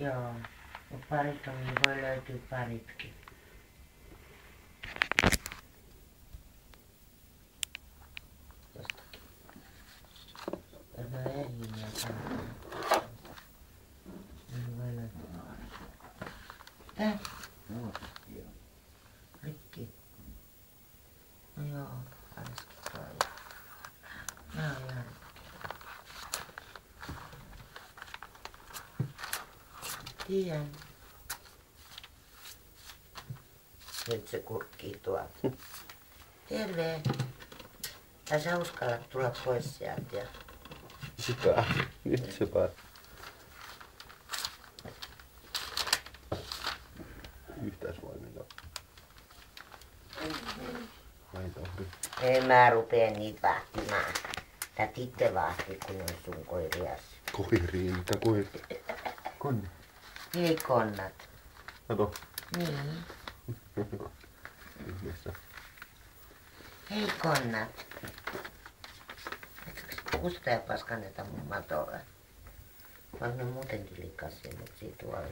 Joo. Mut parit on, niin voi löytyä paritkin. Jostakin. No ei minä kannata. Niin voi löytyä. Tää? Rikki. No joo, ainakin toi. Nää on ihan tiedän. Nyt se kurkkii tuolta. Terve. Tai sä uskallat tulla pois sieltä ja... Sitä. Nyt se päät. Yhtäis vai mitä? Ei tohdi. En mä rupee niitä vahtimaan. Tät itse vahti, kun on sun koirias. Koiriin, mitä koiria? Konna. Ei konnat. Kato. Niin. Yhdessä. Hei konnat. Etkö kusta ja paskanneta mun matolle? Mä oon muutenkin likasin, mutta siitä tuolla.